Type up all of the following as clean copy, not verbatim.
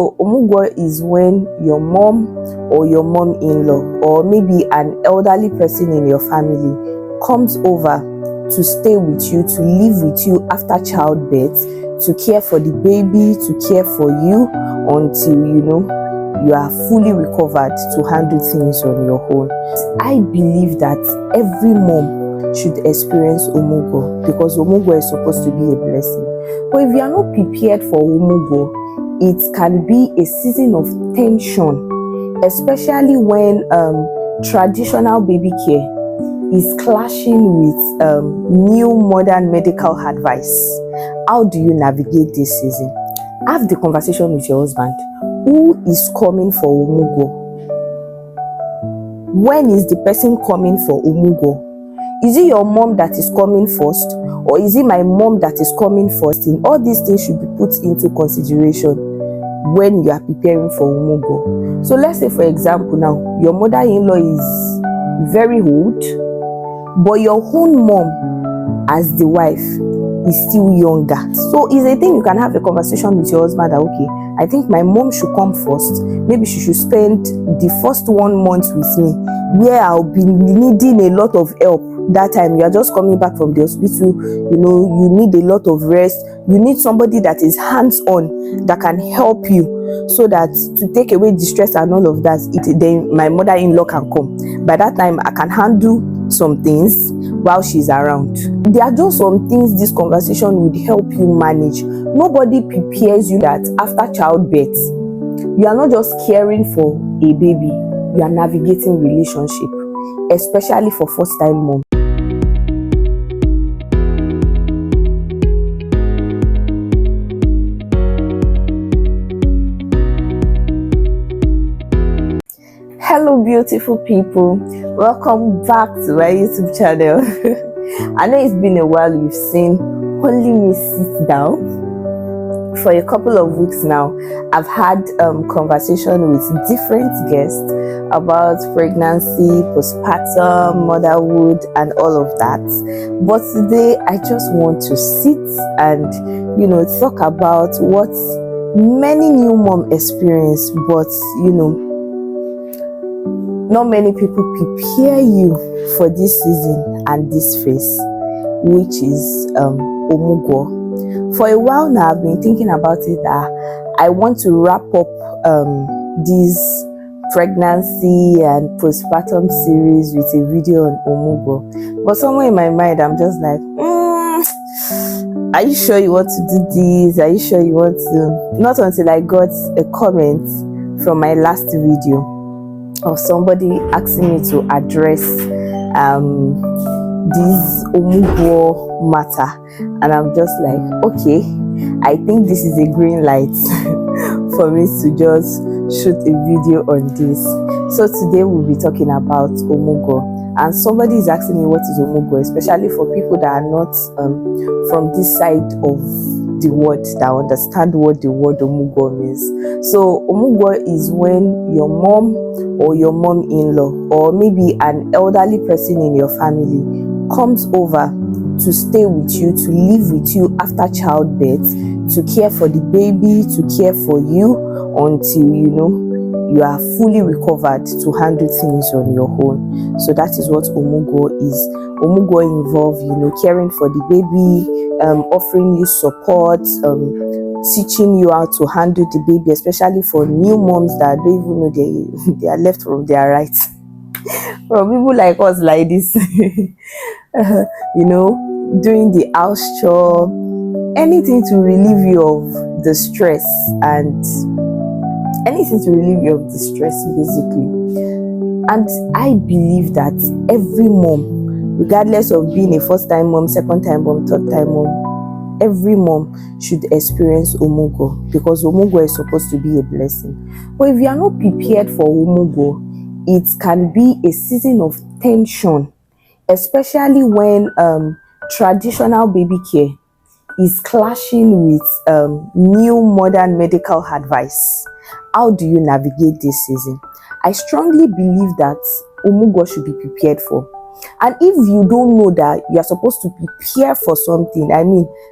So Omugwo is when your mom or your mom-in-law or maybe an elderly person in your family comes over to stay with you, to live with you after childbirth, to care for the baby, to care for you until you are fully recovered to handle things on your own. I believe that every mom should experience Omugwo because Omugwo is supposed to be a blessing. But if you are not prepared for Omugwo, it can be a season of tension, especially when traditional baby care is clashing with new modern medical advice. How do you navigate this season? Have the conversation with your husband. Who is coming for Omugwo? When is the person coming for Omugwo? Is it your mom that is coming first, or is it my mom that is coming first? And all these things should be put into consideration when you are preparing for Omugwo. So let's say, for example, now your mother-in-law is very old, but your own mom as the wife is still younger. So it's a thing you can have a conversation with your husband that, okay, I think my mom should come first. Maybe she should spend the first 1 month with me, where I'll be needing a lot of help. That time you are just coming back from the hospital, you need a lot of rest. You need somebody that is hands-on, that can help you, so that to take away the stress and all of that, then my mother-in-law can come. By that time, I can handle some things while she's around. There are just some things this conversation would help you manage. Nobody prepares you that after childbirth, you are not just caring for a baby, you are navigating relationship, especially for first-time mom. Hello beautiful people, welcome back to my YouTube channel. I know it's been a while you've seen only me sit down. For a couple of weeks now, I've had conversation with different guests about pregnancy, postpartum, motherhood and all of that. But today I just want to sit and talk about what many new moms experience, but not many people prepare you for this season and this phase, which is Omugwo. For a while now, I've been thinking about it that I want to wrap up this pregnancy and postpartum series with a video on Omugwo. But somewhere in my mind, I'm just like, are you sure you want to do this? Are you sure you want to? Not until I got a comment from my last video of somebody asking me to address this Omugwo matter, and I'm just like, okay, I think this is a green light for me to just shoot a video on this. So today we'll be talking about Omugwo, and somebody is asking me what is Omugwo, especially for people that are not from this side of the word, that understand what the word Omugwo means. So Omugwo is when your mom or your mom-in-law or maybe an elderly person in your family comes over to stay with you, to live with you after childbirth, to care for the baby, to care for you until you are fully recovered to handle things on your own. So that is what Omugwo is. Omugwo involves caring for the baby, offering you support, teaching you how to handle the baby, especially for new moms that don't even know they are left from their right. From people like us like this, doing the house chore, anything to relieve you of the stress basically. And I believe that every mom, regardless of being a first-time mom, second-time mom, third-time mom, every mom should experience Omugwo because Omugwo is supposed to be a blessing. But if you are not prepared for Omugwo, it can be a season of tension, especially when traditional baby care is clashing with new modern medical advice. How do you navigate this season? I strongly believe that Omugwo should be prepared for. And if you don't know that you are supposed to prepare for something,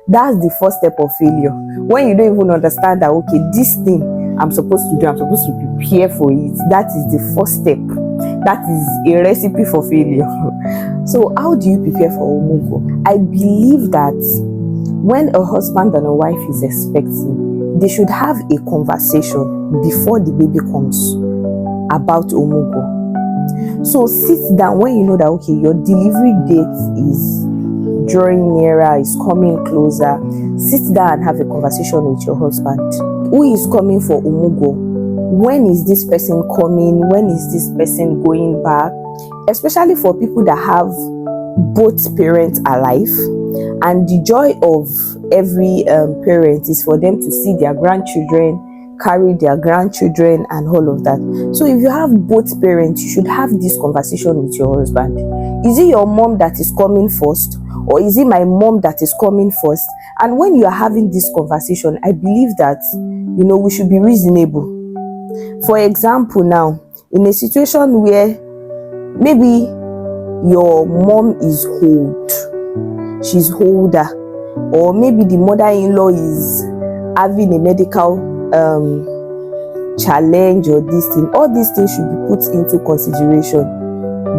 that's the first step of failure. When you don't even understand that, okay, this thing I'm supposed to do. I'm supposed to prepare for it. That is the first step. That is a recipe for failure. So how do you prepare for Omugwo? I believe that when a husband and a wife is expecting, they should have a conversation before the baby comes about Omugwo. So sit down when you know that, okay, your delivery date is drawing nearer, is coming closer. Sit down and have a conversation with your husband. Who is coming for Omugwo? When is this person coming? When is this person going back? Especially for people that have both parents alive. And the joy of every parent is for them to see their grandchildren, carry their grandchildren and all of that. So if you have both parents, you should have this conversation with your husband. Is it your mom that is coming first, or is it my mom that is coming first? And when you are having this conversation, I believe that, we should be reasonable. For example, now, in a situation where maybe your mom is old, she's older, or maybe the mother-in-law is having a medical challenge or this thing, all these things should be put into consideration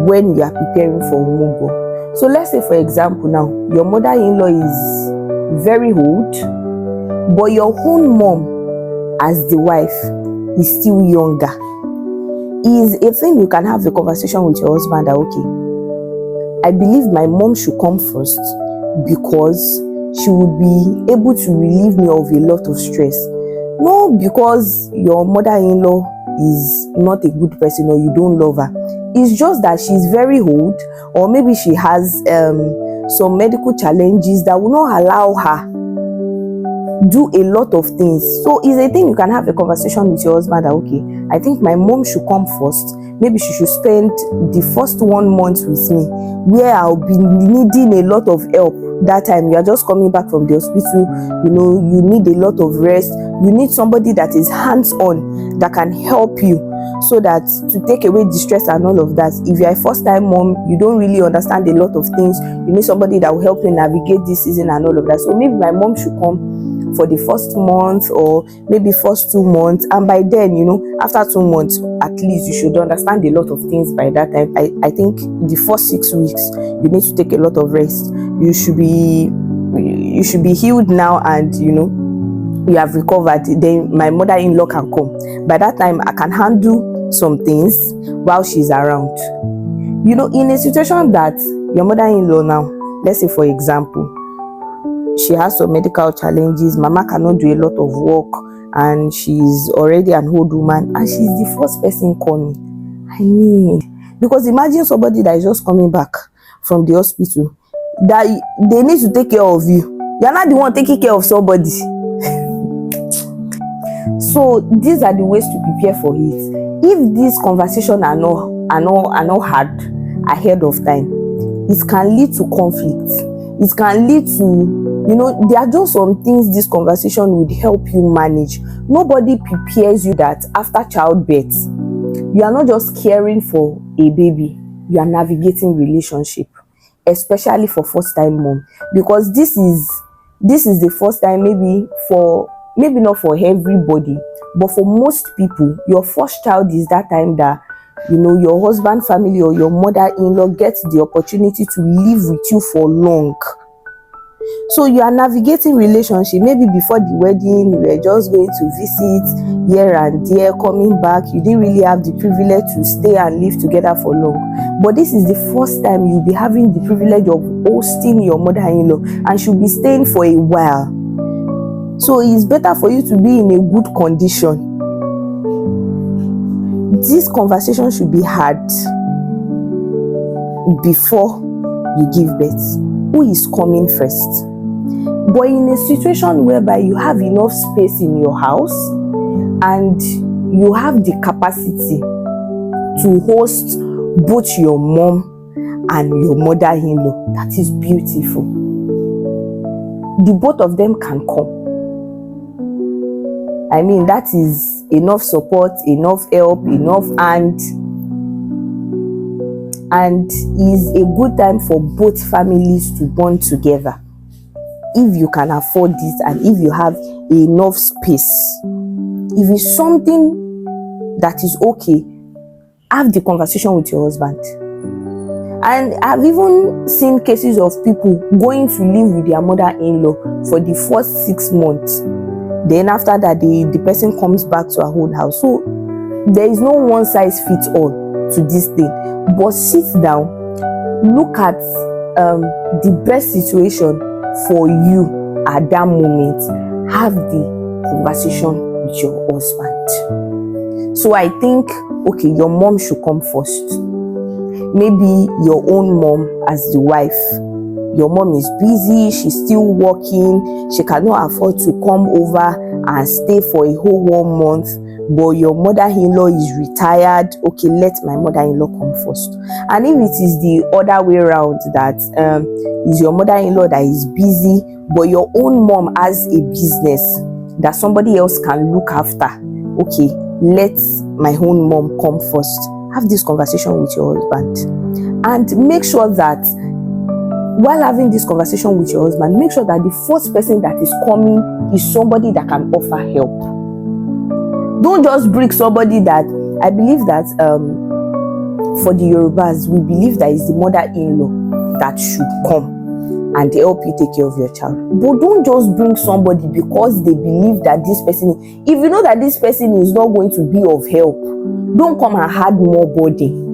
when you are preparing for Omugwo. So let's say, for example, now your mother-in-law is very old, but your own mom as the wife is still younger. Is a thing you can have a conversation with your husband that, okay, I believe my mom should come first because she would be able to relieve me of a lot of stress. No, because your mother-in-law is not a good person or you don't love her. It's just that she's very old, or maybe she has some medical challenges that will not allow her do a lot of things. So it's a thing you can have a conversation with your husband that, okay, I think my mom should come first. Maybe she should spend the first 1 month with me, where I'll be needing a lot of help. That time you are just coming back from the hospital, you need a lot of rest. You need somebody that is hands-on, that can help you, so that to take away the stress and all of that. If you're a first-time mom, you don't really understand a lot of things. You need somebody that will help you navigate this season and all of that. So maybe my mom should come for the first month, or maybe first 2 months, and by then, after 2 months at least, you should understand a lot of things by that time. I think the first 6 weeks you need to take a lot of rest. You should be healed now, and you have recovered. Then my mother-in-law can come. By that time, I can handle some things while she's around. In a situation that your mother-in-law now, let's say for example, she has some medical challenges, mama cannot do a lot of work, and she's already an old woman, and she's the first person coming. Because imagine somebody that is just coming back from the hospital, that they need to take care of you. You're not the one taking care of somebody. So these are the ways to prepare for it. If these conversations are not had ahead of time, it can lead to conflict. It can lead to, there are just some things this conversation would help you manage. Nobody prepares you that after childbirth, you are not just caring for a baby, you are navigating relationship, especially for first-time mom, because this is the first time, maybe not for everybody, but for most people, your first child is that time that your husband family or your mother-in-law gets the opportunity to live with you for long. So you are navigating relationship. Maybe before the wedding, you were just going to visit here and there, coming back. You didn't really have the privilege to stay and live together for long. But this is the first time you'll be having the privilege of hosting your mother-in-law, and she'll be staying for a while. So it's better for you to be in a good condition. This conversation should be had before you give birth. Who is coming first? But in a situation whereby you have enough space in your house and you have the capacity to host both your mom and your mother-in-law, that is beautiful. The both of them can come. That is enough support, enough help, enough and is a good time for both families to bond together, if you can afford this and if you have enough space. If it's something that is okay, have the conversation with your husband. And I've even seen cases of people going to live with their mother-in-law for the first 6 months. Then after that, the person comes back to her own house. So there is no one size fits all to this thing. But sit down, look at the best situation for you at that moment. Have the conversation with your husband. So I think, okay, your mom should come first. Maybe your own mom as the wife. Your mom is busy, she's still working, she cannot afford to come over and stay for a whole 1 month, but your mother-in-law is retired. Okay, let my mother-in-law come first. And if it is the other way around, that is your mother-in-law that is busy, but your own mom has a business that somebody else can look after, okay, let my own mom come first. Have this conversation with your husband, and make sure that while having this conversation with your husband, make sure that the first person that is coming is somebody that can offer help. Don't just bring somebody that, I believe that for the Yorubas, we believe that it's the mother-in-law that should come and help you take care of your child. But don't just bring somebody because they believe that this person, if you know that this person is not going to be of help, don't come and add more burden.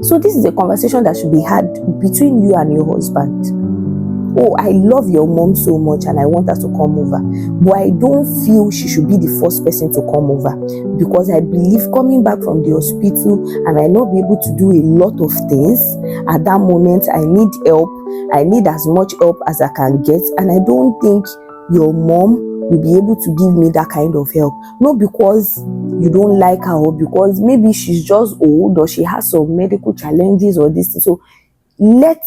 So this is a conversation that should be had between you and your husband. Oh, I love your mom so much and I want her to come over, but I don't feel she should be the first person to come over, because I believe coming back from the hospital, I might not be able to do a lot of things at that moment. I need help. I need as much help as I can get, and I don't think your mom will be able to give me that kind of help. Not because you don't like her, or because maybe she's just old, or she has some medical challenges or this. So let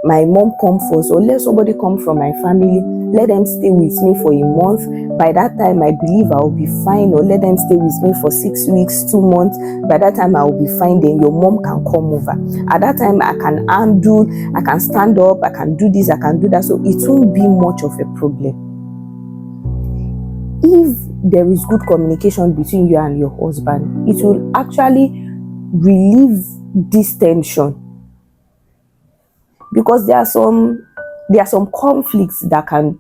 my mom come first, or let somebody come from my family, let them stay with me for a month. By that time I believe I will be fine. Or let them stay with me for 6 weeks, 2 months. By that time I will be fine. Then your mom can come over. At that time I can handle, I can stand up, I can do this, I can do that. So it won't be much of a problem. If there is good communication between you and your husband, it will actually relieve this tension, because there are some conflicts that can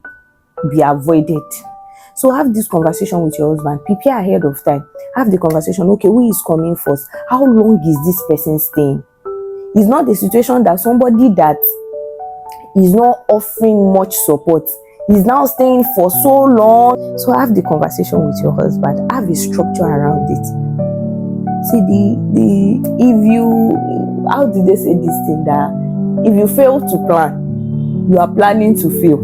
be avoided. So have this conversation with your husband. Prepare ahead of time. Have the conversation. Okay, who is coming first? How long is this person staying? It's not the situation that somebody that is not offering much support is now staying for so long. So have the conversation with your husband. Have a structure around it. See, how did they say this thing, that if you fail to plan, you are planning to fail.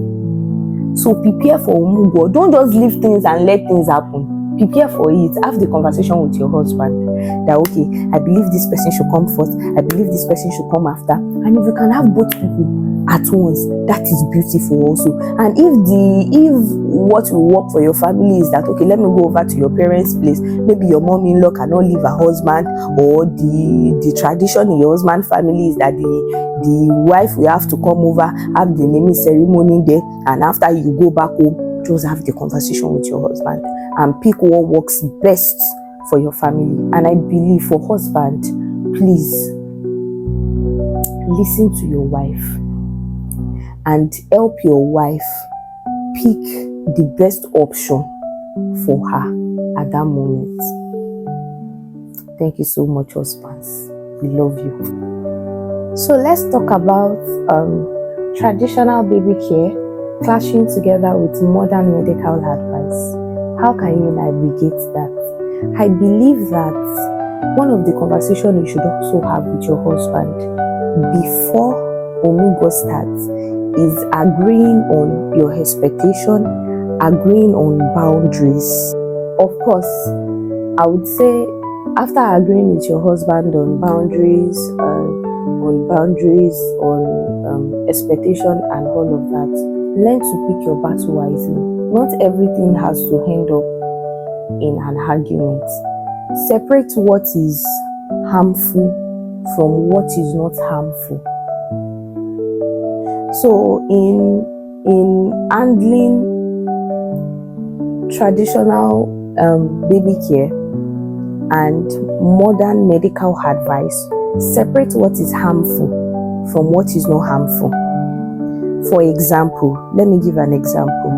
So prepare for Omugwo. Don't just leave things and let things happen. Prepare for it. Have the conversation with your husband that, okay, I believe this person should come first, I believe this person should come after. And if you can have both people at once, that is beautiful also. And if what will work for your family is that, okay, let me go over to your parents' place, maybe your mom-in-law cannot leave her husband, or the tradition in your husband's family is that the wife will have to come over, have the naming ceremony there, and after you go back home, just have the conversation with your husband and pick what works best for your family. And I believe for husband, please listen to your wife and help your wife pick the best option for her at that moment. Thank you so much, husbands. We love you. So let's talk about traditional baby care clashing together with modern medical advice. How can you navigate that? I believe that one of the conversations you should also have with your husband before Omugwo starts is agreeing on your expectation, agreeing on boundaries. Of course, I would say after agreeing with your husband on boundaries, on expectation and all of that, learn to pick your battle wisely. Not everything has to end up in an argument. Separate what is harmful from what is not harmful. So in handling traditional baby care and modern medical advice, separate what is harmful from what is not harmful. For example, let me give an example.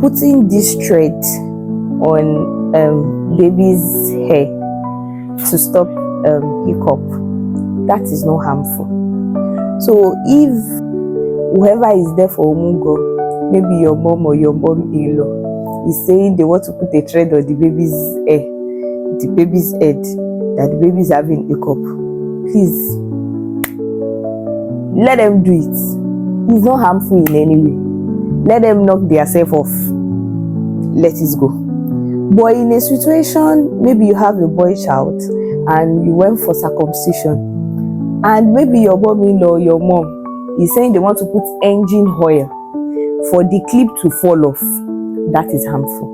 Putting this thread on baby's hair to stop hiccup, that is not harmful. So if whoever is there for Omugwo, maybe your mom or your mom-in-law, is saying they want to put a thread on the baby's hair, the baby's head, that the baby is having hiccup, please let them do it. It's not harmful in any way. Let them knock themselves off. Let it go. But in a situation, maybe you have a boy child and you went for circumcision, and maybe your mom-in-law, your mom, is saying they want to put engine oil for the clip to fall off, that is harmful.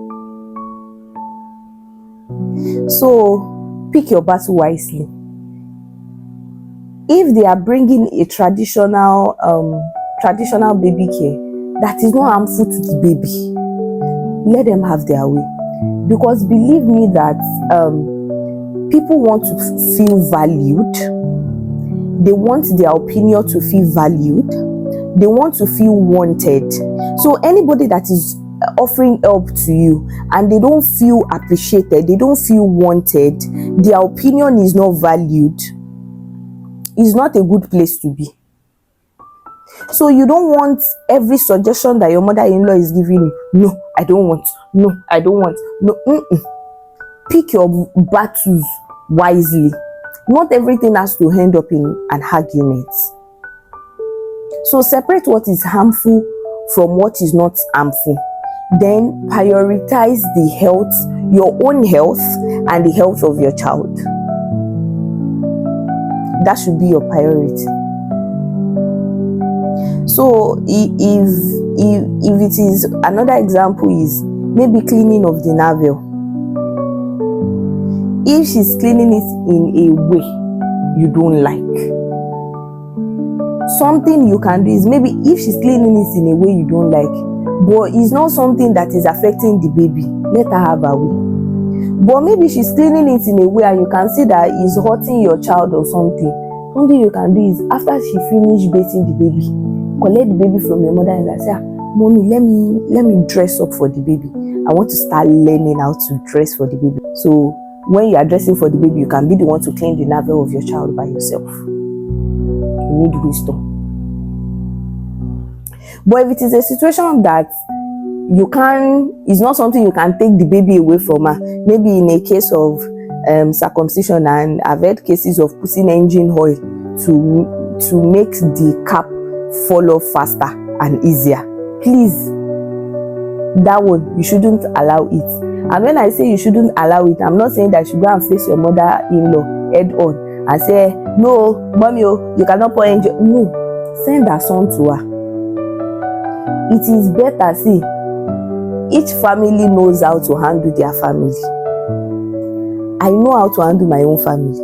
So pick your battle wisely. If they are bringing a traditional baby care that is not harmful to the baby, let them have their way. Because believe me that people want to feel valued. They want their opinion to feel valued. They want to feel wanted. So anybody that is offering help to you and they don't feel appreciated, they don't feel wanted, their opinion is not valued, is not a good place to be. So you don't want every suggestion that your mother-in-law is giving you. No, I don't want. No, I don't want. No, Pick your battles wisely. Not everything has to end up in an argument. So separate what is harmful from what is not harmful. Then prioritize the health, your own health, and the health of your child. That should be your priority. So if it is, another example is maybe cleaning of the navel. If she's cleaning it in a way you don't like, something you can do is, maybe if she's cleaning it in a way you don't like, but it's not something that is affecting the baby, let her have her way. But maybe she's cleaning it in a way and you can see that it's hurting your child or something you can do is, after she finished bathing the baby, collect the baby from your mother and say, Mommy, let me dress up for the baby. I want to start learning how to dress for the baby. So when you are dressing for the baby, you can be the one to clean the navel of your child by yourself. You need wisdom. But if it is a situation that it's not something you can take the baby away from her, maybe in a case of circumcision, and I've heard cases of putting engine oil to make the cap fall off faster and easier. Please, that one, you shouldn't allow it. And when I say you shouldn't allow it, I'm not saying that you should go and face your mother-in-law head on and say, no, mommy, you cannot put engine. No, send her son to her. It is better, see, each family knows how to handle their family. I know how to handle my own family.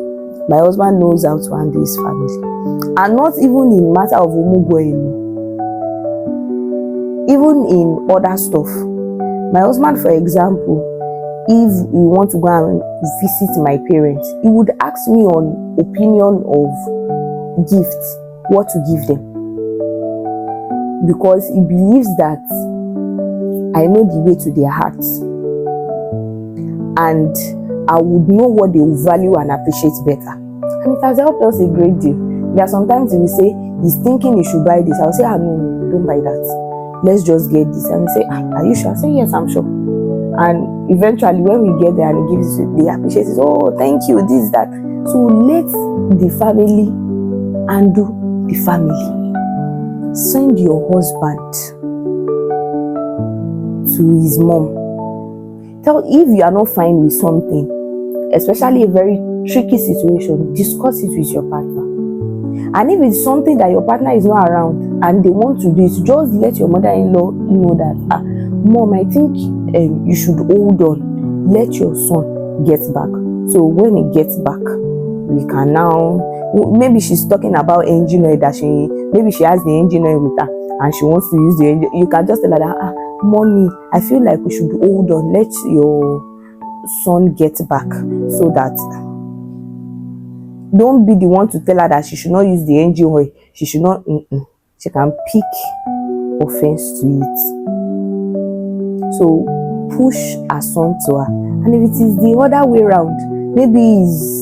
My husband knows how to handle his family. And not even in matter of Omugwo alone. Even in other stuff. My husband, for example, if we want to go and visit my parents, he would ask me on opinion of gifts, what to give them. Because he believes that I know the way to their hearts. And I would know what they will value and appreciate better. And it has helped us a great deal. There are sometimes he will say, he's thinking he should buy this. I'll say, no, don't buy that. Let's just get this. And he say, are you sure? I say, yes, I'm sure. And eventually when we get there and he gives it, they appreciate it. Oh, thank you, this, that. So let the family handle the family. Send your husband to his mom. If you are not fine with something, especially a very tricky situation, discuss it with your partner. And if it's something that your partner is not around and they want to do it, just let your mother-in-law know that, Mom, I think you should hold on. Let your son get back. So when he gets back, we can now, maybe she's talking about engine oil, maybe she has the engine oil with her and she wants to use the engine. You can just tell her that, mommy, I feel like we should hold on, let your son get back, so that don't be the one to tell her that she should not use the engine oil, she should not, she can pick offense to it. So push her son to her. And if it is the other way around, maybe it's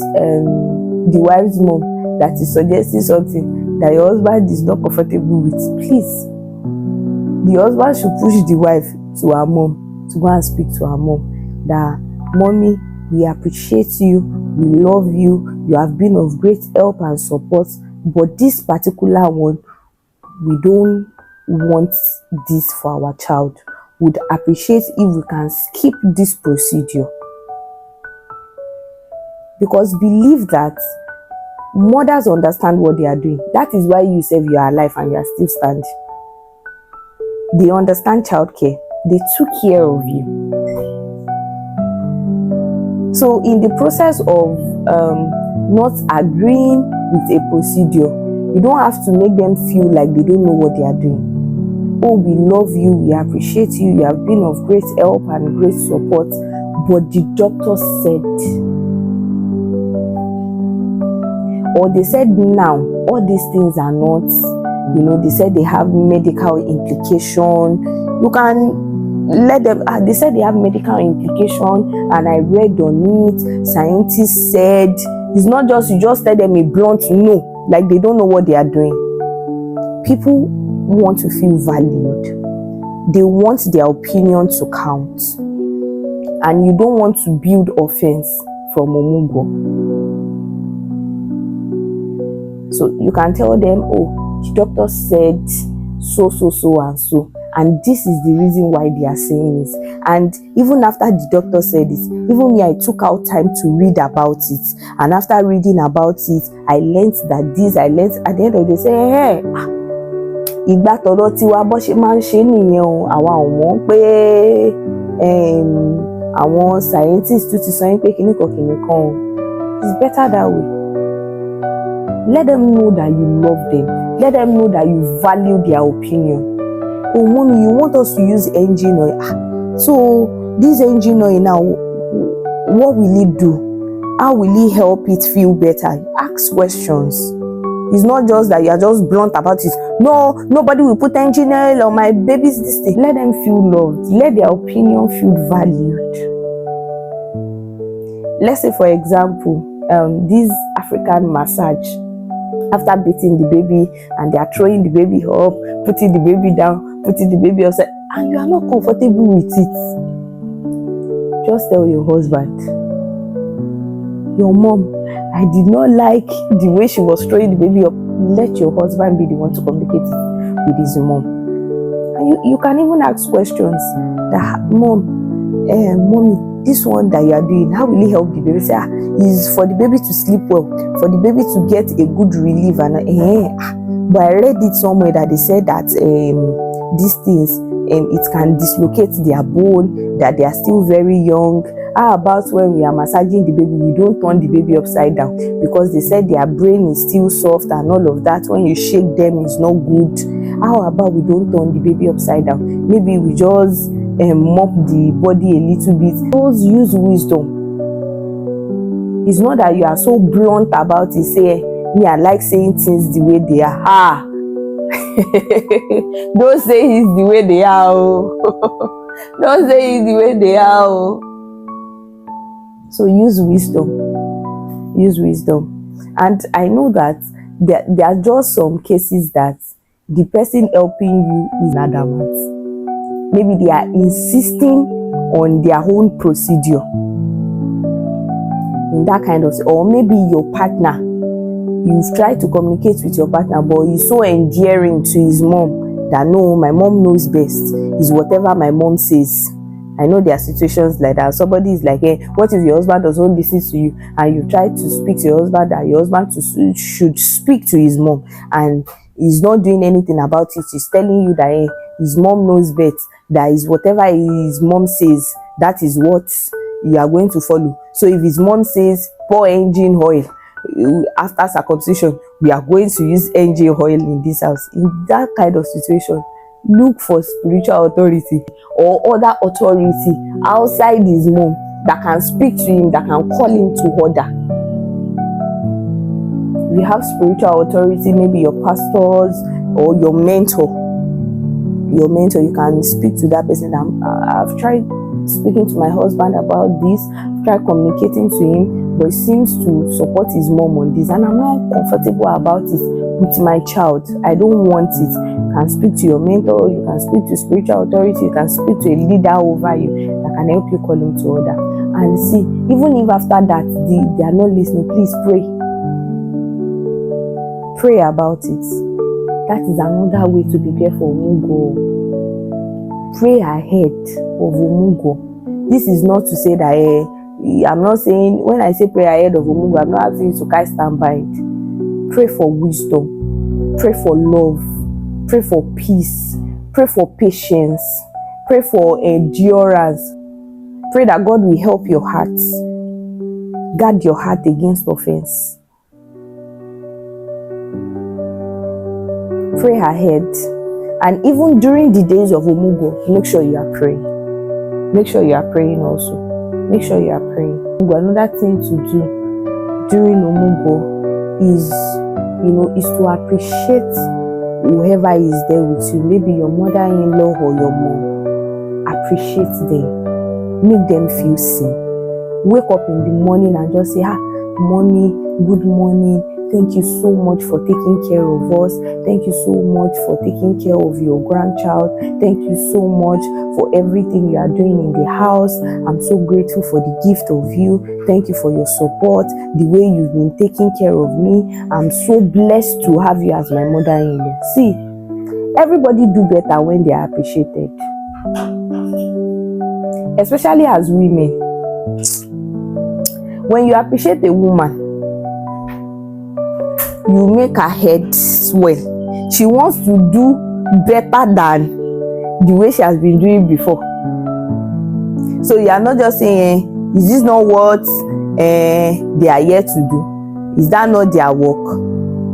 the wife's mom that is suggesting something that your husband is not comfortable with, please, the husband should push the wife to her mom, to go and speak to her mom, that mommy, we appreciate you, we love you, you have been of great help and support, but this particular one, we don't want this for our child. Would appreciate if we can skip this procedure. Because believe that mothers understand what they are doing. That is why you say you are alive and you are still standing. They understand childcare. They took care of you. So in the process of not agreeing with a procedure, you don't have to make them feel like they don't know what they are doing. Oh, we love you, we appreciate you, you have been of great help and great support, but the doctor said, or they said now, all these things are not, they said they have medical implication. You can let them, they said they have medical implication, and I read on it, scientists said, it's not just, you just tell them a blunt no, like they don't know what they are doing. People want to feel valued. They want their opinion to count. And you don't want to build offense from Omugwo. So you can tell them, oh, the doctor said so and so. And this is the reason why they are saying this. And even after the doctor said this, even me, I took out time to read about it. And after reading about it, I learned that this, at the end of the day, say, hey, ìgbà tọ̀dọ̀ tiwa bó ṣe máa ń ṣe nìyẹn o, àwa ò mọ̀ pé àwọn scientists tún ti sọ pé kìnnìkan o. It's better that way. Let them know that you love them. Let them know that you value their opinion. Oh, mommy, you want us to use engine oil? So this engine oil now, what will it do? How will it help it feel better? Ask questions. It's not just that you are just blunt about it. No, nobody will put engine oil on my baby's this thing. Let them feel loved. Let their opinion feel valued. Let's say, for example, this African massage. After beating the baby and they are throwing the baby up, putting the baby down, putting the baby outside, and you are not comfortable with it, just tell your husband, your mom, I did not like the way she was throwing the baby up. Let your husband be the one to communicate with his mom. And you can even ask questions that, mommy, this one that you are doing, how will it help the baby? Say, is for the baby to sleep well, for the baby to get a good relief. And but I read it somewhere that they said that these things, it can dislocate their bone, that they are still very young. How about when we are massaging the baby, we don't turn the baby upside down, because they said their brain is still soft and all of that. When you shake them, it's not good. How about we don't turn the baby upside down? Maybe we just mop the body a little bit. Just use wisdom. It's not that you are so blunt about it. Say, me, I like saying things the way they are. Don't say it's the way they are. Don't say it's the way they are. So use wisdom. Use wisdom. And I know that there are just some cases that the person helping you is adamant. Maybe they are insisting on their own procedure. In that kind of, or maybe your partner, you've tried to communicate with your partner, but he's so endearing to his mom that no, my mom knows best. It's whatever my mom says. I know there are situations like that. Somebody is like, hey, what if your husband doesn't listen to you, and you try to speak to your husband that your husband should speak to his mom, and he's not doing anything about it. He's telling you that hey, his mom knows best, that is whatever his mom says, that is what you are going to follow. So if his mom says pour engine oil after circumcision, we are going to use engine oil in this house. In that kind of situation, look for spiritual authority or other authority outside his mom that can speak to him, that can call him to order. You have spiritual authority, maybe your pastors or your mentor. You can speak to that person. I've tried speaking to my husband about this, I've tried communicating to him, but he seems to support his mom on this, and I'm not comfortable about it with my child. I don't want it. You can speak to your mentor, you can speak to spiritual authority, you can speak to a leader over you that can help you call him to order. And see, even if after that they are not listening, please pray about it. That is another way to prepare for Omugwo. Pray ahead of Omugwo. This is not to say that I'm not saying, when I say pray ahead of Omugwo, I'm not asking you to cast and bind. Pray for wisdom, pray for love, pray for peace, pray for patience, pray for endurance. Pray that God will help your heart, guard your heart against offense. Pray ahead, and even during the days of Omugwo, make sure you are praying. Make sure you are praying also. Make sure you are praying. Another thing to do during Omugwo is to appreciate whoever is there with you. Maybe your mother-in-law or your mom. Appreciate them. Make them feel seen. Wake up in the morning and just say, Mommy, good morning. Thank you so much for taking care of us. Thank you so much for taking care of your grandchild. Thank you so much for everything you are doing in the house. I'm so grateful for the gift of you. Thank you for your support, the way you've been taking care of me. I'm so blessed to have you as my mother-in-law. See, everybody do better when they are appreciated. Especially as women. When you appreciate a woman, you make her head swell. She wants to do better than the way she has been doing before. So you are not just saying, is this not what they are here to do? Is that not their work?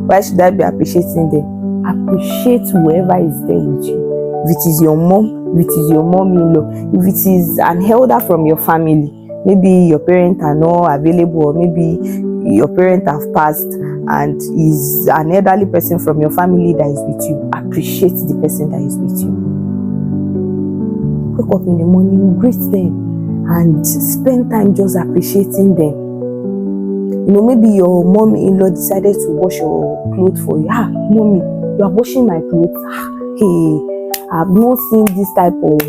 Why should I be appreciating them? Appreciate whoever is there with you. If it is your mom, if it is your mom-in-law, if it is an elder from your family, maybe your parents are not available, or maybe your parents have passed and is an elderly person from your family that is with you. Appreciate the person that is with you. Wake up in the morning, greet them, and spend time just appreciating them. Maybe your mom-in-law decided to wash your clothes for you. Mommy, you are washing my clothes. Hey, I've not seen this type of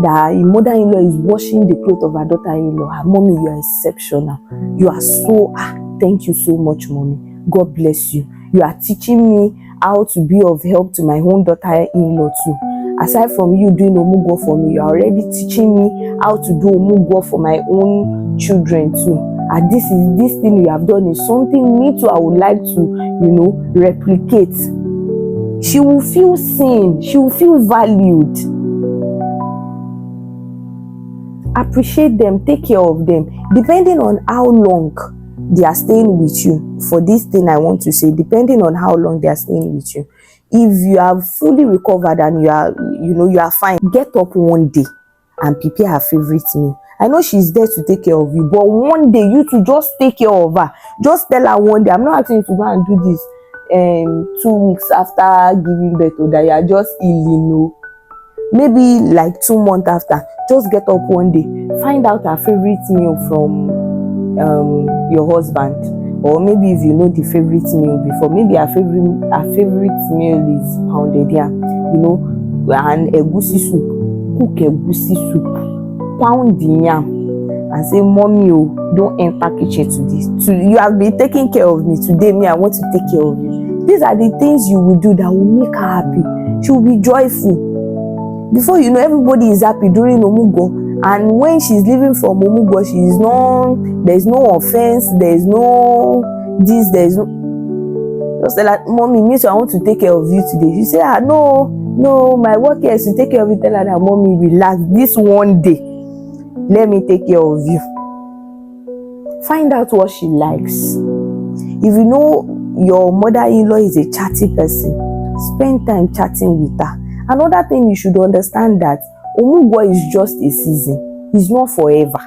that a mother-in-law is washing the clothes of her daughter-in-law. Mommy, you are exceptional. You are so, thank you so much, Mommy. God bless you. You are teaching me how to be of help to my own daughter-in-law too. Aside from you doing Omugwo for me, you are already teaching me how to do Omugwo for my own children too. And this thing you have done is something me too I would like to, replicate. She will feel seen. She will feel valued. Appreciate them, take care of them, depending on how long they are staying with you. For this thing I want to say, depending on how long they are staying with you. If you are fully recovered and you are fine, get up one day and prepare her favorite meal. I know she's there to take care of you, but one day you to just take care of her. Just tell her one day. I'm not asking you to go and do this 2 weeks after giving birth, or that you are just ill, maybe like 2 months after. Just get up one day, find out her favorite meal from your husband, or maybe if you know the favorite meal before, maybe her favorite meal is pounded yam, and egusi soup. Cook egusi soup, pound the yam, and say, Mommy, don't enter kitchen today. You have been taking care of me today. Me, I want to take care of you. These are the things you will do that will make her happy. She will be joyful. Before you know, everybody is happy during Omugwo, and when she's leaving from Omugwo, there's no offense, there's no this, there's no. Just like, Mommy, me too, I want to take care of you today. You say, no, my work here is to take care of you. Tell her that, Mommy, relax. This one day, let me take care of you. Find out what she likes. If you know your mother-in-law is a chatty person, spend time chatting with her. Another thing you should understand that Omugwo is just a season. It's not forever.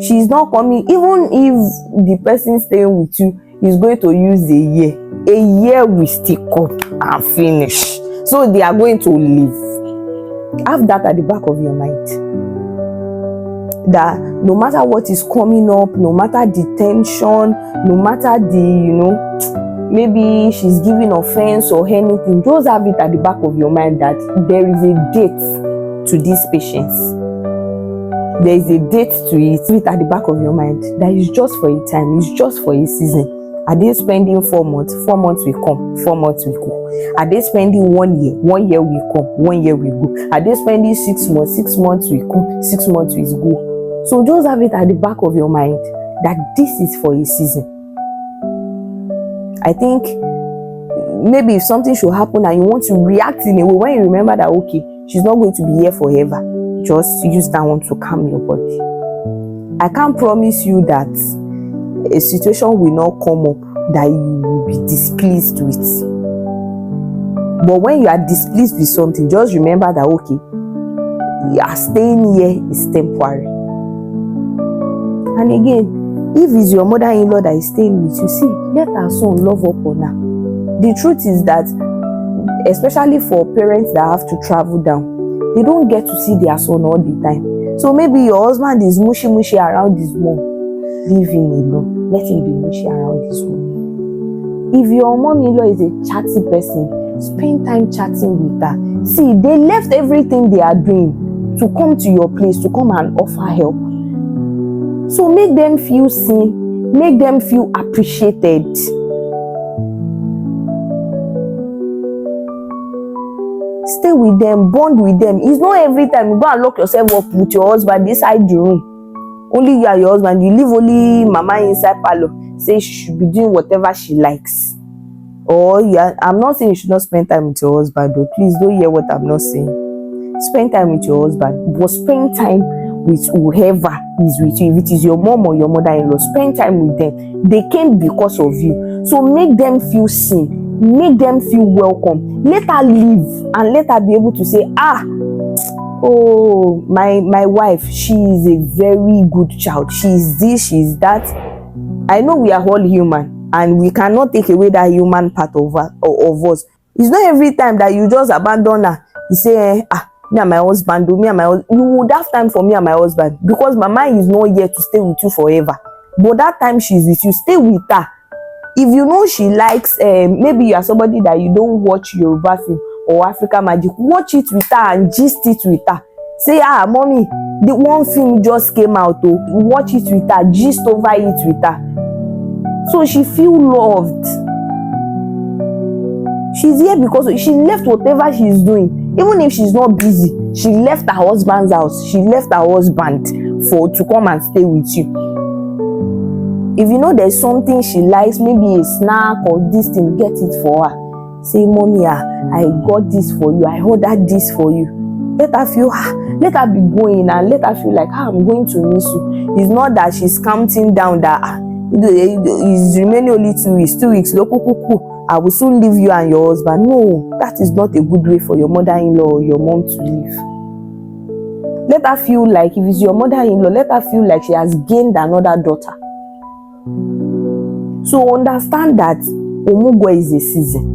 She's not coming, even if the person staying with you is going to use a year will still come and finish. So they are going to leave. Have that at the back of your mind. That no matter what is coming up, no matter the tension, no matter the, maybe she's giving offense or anything, just have it at the back of your mind that there is a date to this patience. There is a date to it. Have it at the back of your mind that is just for a time, it's just for a season. Are they spending 4 months? 4 months will come, 4 months will go. Are they spending 1 year? 1 year will come, 1 year will go. Are they spending 6 months? 6 months will come, 6 months will go. So just have it at the back of your mind that this is for a season. I think maybe if something should happen and you want to react in a way, when you remember that, okay, she's not going to be here forever, just use that one to calm your body. I can't promise you that a situation will not come up that you will be displeased with. But when you are displeased with something, just remember that, okay, you are staying here is temporary. And again, if it's your mother-in-law that is staying with you, see, let her son love up on her. The truth is that, especially for parents that have to travel down, they don't get to see their son all the time. So maybe your husband is mushy around his mom. Leave him alone. Let him be mushy around his mom. If your mom-in-law is a chatty person, spend time chatting with her. See, they left everything they are doing to come to your place, to come and offer help. So make them feel seen, make them feel appreciated. Stay with them, bond with them. It's not every time you go and lock yourself up with your husband inside the room. Only you and your husband. You leave only mama inside parlor. Say she should be doing whatever she likes. Or I'm not saying you should not spend time with your husband, though. Please don't hear what I'm not saying. Spend time with your husband, but spend time with whoever is with you. If it is your mom or your mother-in-law, spend time with them. They came because of you. So make them feel seen. Make them feel welcome. Let her live and let her be able to say, oh, my wife, she is a very good child. She is this, she is that. I know we are all human and we cannot take away that human part of us. It's not every time that you just abandon her. You say, me and my husband, me and my husband. You would have time for me and my husband because mama is not here to stay with you forever. But that time she's with you, stay with her. If you know she likes, maybe you are somebody that you don't watch Yoruba film or African Magic, watch it with her and gist it with her. Say, mommy, the one film just came out, watch it with her, gist over it with her. So she feel loved. She's here because she left whatever she's doing. Even if she's not busy, she left her husband's house. She left her husband to come and stay with you. If you know there's something she likes, maybe a snack or this thing, get it for her. Say, mommy, I got this for you. I ordered this for you. Let her feel, let her be going and let her feel like, I'm going to miss you. It's not that she's counting down that it's remaining only 2 weeks. 2 weeks. I will soon leave you and your husband. No, that is not a good way for your mother-in-law or your mom to live. Let her feel like, if it's your mother-in-law, let her feel like she has gained another daughter. So understand that Omugwo is a season.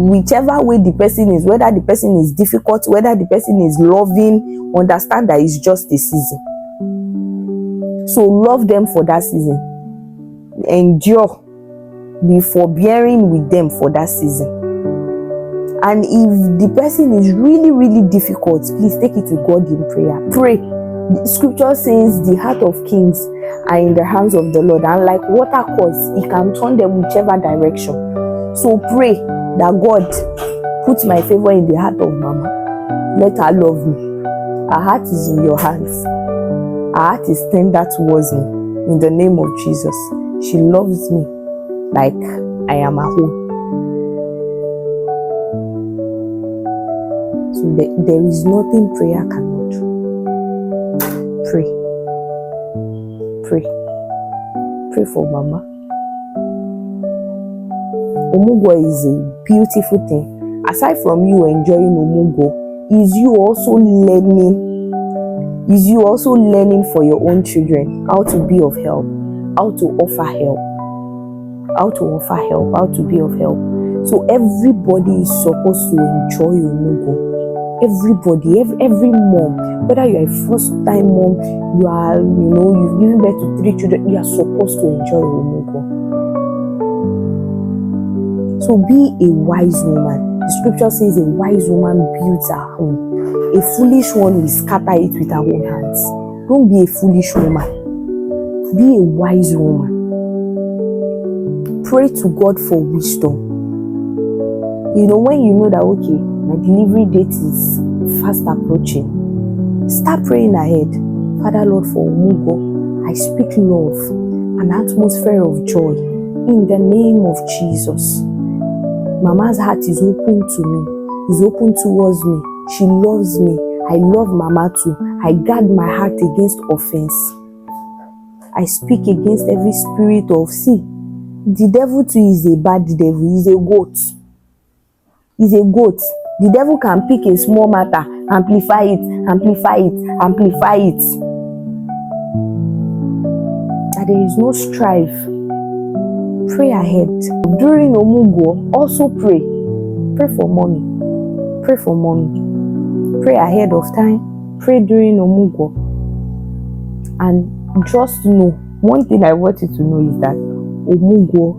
Whichever way the person is, whether the person is difficult, whether the person is loving, understand that it's just a season. So love them for that season. Endure. Be forbearing with them for that season. And if the person is really, really difficult, please take it to God in prayer. Pray. The scripture says the heart of kings are in the hands of the Lord, and like water course, He can turn them whichever direction. So pray that God put my favor in the heart of mama. Let her love me. Her heart is in your hands. Her heart is tender towards me. In the name of Jesus, she loves me like I am her own. So there is nothing prayer cannot do. Pray. Pray. Pray for mama. Omugwo is a beautiful thing. aside from you enjoying Omugwo, is you also learning for your own children how to be of help, how to offer help, how to be of help. So everybody is supposed to enjoy Omugwo. Everybody, every mom, whether you're a first-time mom, you've given birth to 3 children, you are supposed to enjoy Omugwo. So be a wise woman. The scripture says a wise woman builds her home. A foolish one will scatter it with her own hands. Don't be a foolish woman. Be a wise woman. Pray to God for wisdom. When you know that, okay, my delivery date is fast approaching, start praying ahead. Father Lord, for Omugwo, I speak love, an atmosphere of joy in the name of Jesus. Mama's heart is open to me, is open towards me. She loves me. I love Mama too. I guard my heart against offense. I speak against every spirit of, the devil too is a bad devil. He's a goat. He's a goat. The devil can pick a small matter, amplify it. That there is no strife. Pray ahead. During Omugwo, also pray. Pray for mommy. Pray ahead of time. Pray during Omugwo. And just know, one thing I want you to know is that Omugwo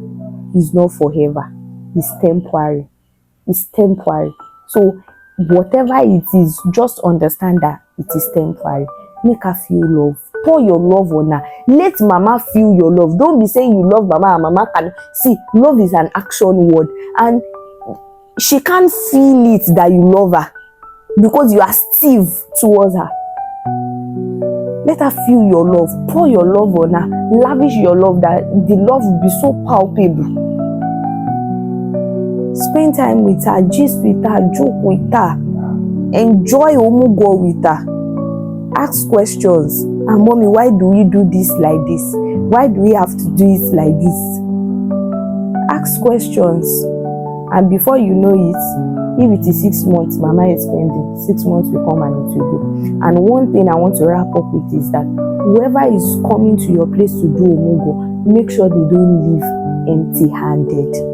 is not forever. It's temporary. So whatever it is, just understand that it is temporary. Make her feel love. Pour your love on her. Let Mama feel your love. Don't be saying you love Mama and Mama can see. Love is an action word, and she can't feel it that you love her because you are stiff towards her. Let her feel your love. Pour your love on her. Lavish your love, that the love will be so palpable. Spend time with her, gist with her, joke with her, enjoy Omugwo with her. Ask questions. And mommy, why do we do this like this? Why do we have to do it like this? Ask questions. And before you know it, if it is 6 months, Mama is spending, 6 months will come and it will go. And one thing I want to wrap up with is that whoever is coming to your place to do Omugwo, make sure they don't leave empty-handed.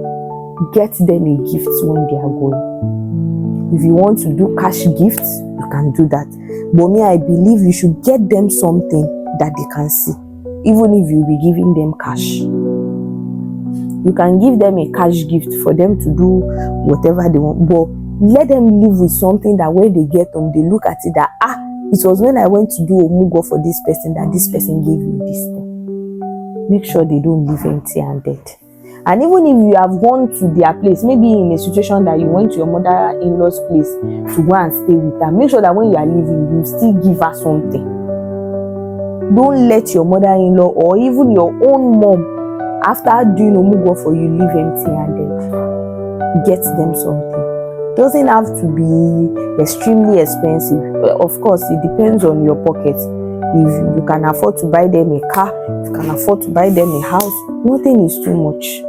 Get them a gift when they are going. If you want to do cash gifts, you can do that. But me, I believe you should get them something that they can see, even if you be giving them cash. You can give them a cash gift for them to do whatever they want, but let them live with something that when they get home, they look at it that, it was when I went to do Omugwo for this person that this person gave me this thing. Make sure they don't leave empty-handed. And even if you have gone to their place, maybe in a situation that you went to your mother-in-law's place to go and stay with her, make sure that when you are leaving, you still give her something. Don't let your mother-in-law or even your own mom, after doing Omugwo for you, leave empty-handed. Get them something. Doesn't have to be extremely expensive. Of course, it depends on your pocket. If you can afford to buy them a car, if you can afford to buy them a house, nothing is too much.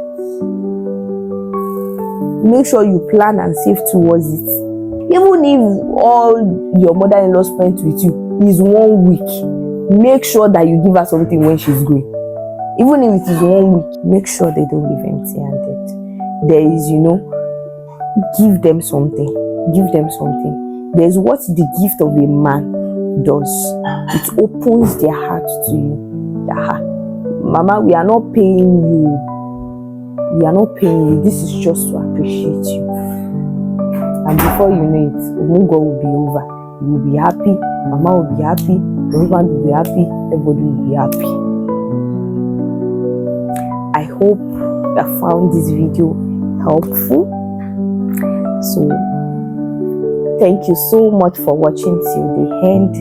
Make sure you plan and save towards it. Even if all your mother-in-law spent with you is 1 week, make sure that you give her something when she's going. Even if it is 1 week, make sure they don't leave empty-handed. There is, give them something. There's what the gift of a man does. It opens their heart to you. Mama, we are not paying you. This is just to appreciate you. And before you know it, Omugwo will be over. You will be happy. Mama will be happy. Everyone will be happy. Everybody will be happy. I hope you have found this video helpful. So thank you so much for watching till the end.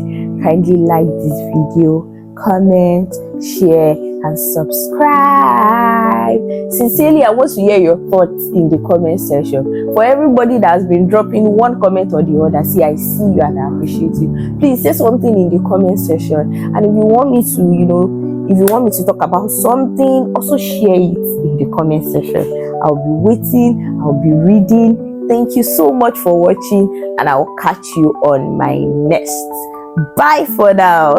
Kindly like this video, comment, share, and subscribe. Sincerely, I want to hear your thoughts in the comment section. For everybody that has been dropping one comment or the other, I see you and I appreciate you. Please say something in the comment section. And if you want me to, talk about something, also share it in the comment section. I'll be waiting, I'll be reading, Thank you so much for watching, and I'll catch you on my next. Bye for now.